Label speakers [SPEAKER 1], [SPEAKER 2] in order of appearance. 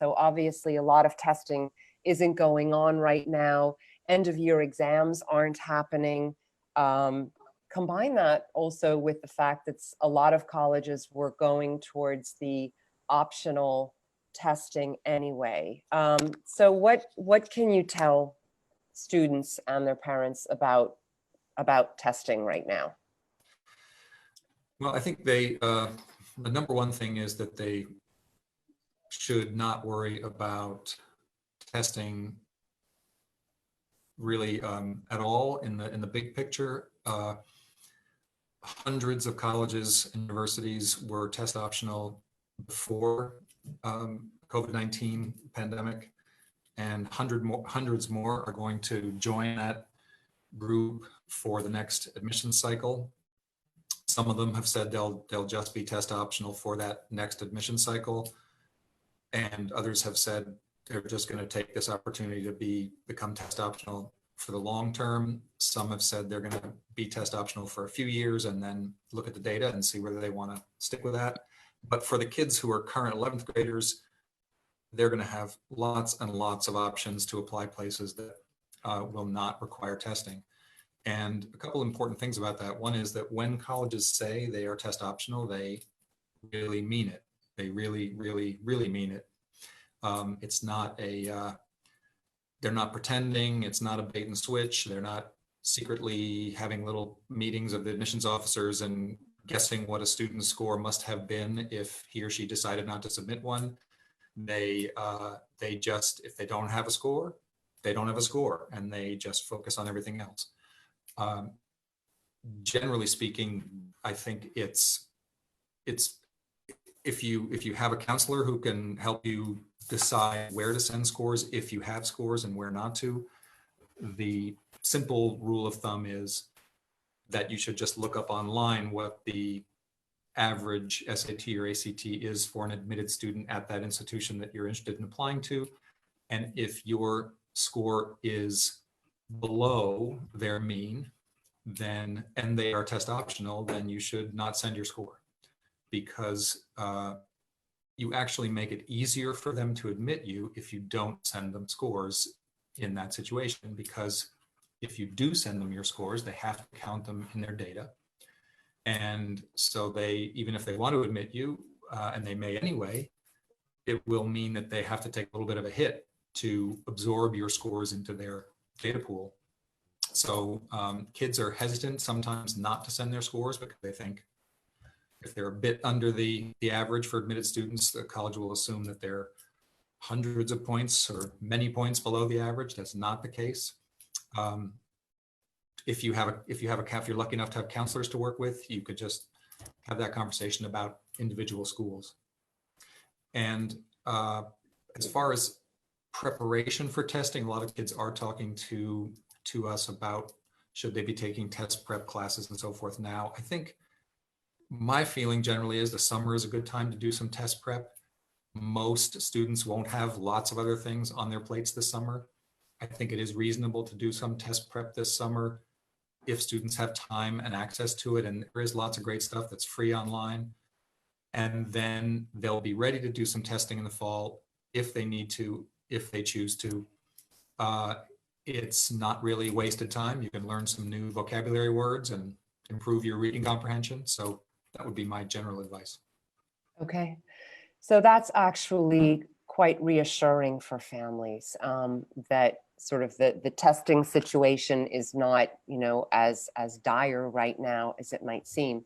[SPEAKER 1] So obviously a lot of testing isn't going on right now. End of year exams aren't happening. Combine that also with the fact that a lot of colleges were going towards the optional testing anyway. So what can you tell students and their parents about testing right now?
[SPEAKER 2] Well, I think the number one thing is that they should not worry about testing really at all in the big picture. Hundreds of colleges and universities were test optional before COVID-19 pandemic, and hundreds more are going to join that group for the next admission cycle. Some of them have said they'll just be test optional for that next admission cycle, and others have said they're just going to take this opportunity to become test optional for the long term. Some have said they're going to be test optional for a few years and then look at the data and see whether they want to stick with that. But for the kids who are current 11th graders, they're going to have lots and lots of options to apply places that will not require testing. And a couple important things about that. One is that when colleges say they are test optional, they really mean it. They really, really, really mean it. It's not they're not pretending, it's not a bait and switch. They're not secretly having little meetings of the admissions officers and guessing what a student's score must have been if he or she decided not to submit one. They just, if they don't have a score, they don't have a score, and they just focus on everything else. Generally speaking, I think it's if you have a counselor who can help you decide where to send scores, if you have scores, and where not to, the simple rule of thumb is that you should just look up online what the average SAT or ACT is for an admitted student at that institution that you're interested in applying to. And if your score is below their mean, then, and they are test optional, then you should not send your score, because you actually make it easier for them to admit you if you don't send them scores in that situation. Because if you do send them your scores, they have to count them in their data. And so they, even if they want to admit you, and they may anyway, it will mean that they have to take a little bit of a hit to absorb your scores into their data pool. So kids are hesitant sometimes not to send their scores because they think if they're a bit under the average for admitted students, the college will assume that they're hundreds of points or many points below the average. That's not the case. If you're lucky enough to have counselors to work with, you could just have that conversation about individual schools. And as far as preparation for testing, a lot of kids are talking to us about should they be taking test prep classes and so forth now. I think my feeling generally is the summer is a good time to do some test prep. Most students won't have lots of other things on their plates this summer. I think it is reasonable to do some test prep this summer if students have time and access to it, and there is lots of great stuff that's free online. And then they'll be ready to do some testing in the fall if they need to, if they choose to. It's not really wasted time. You can learn some new vocabulary words and improve your reading comprehension. So that would be my general advice.
[SPEAKER 1] Okay, so that's actually quite reassuring for families, that sort of the testing situation is not, as dire right now as it might seem.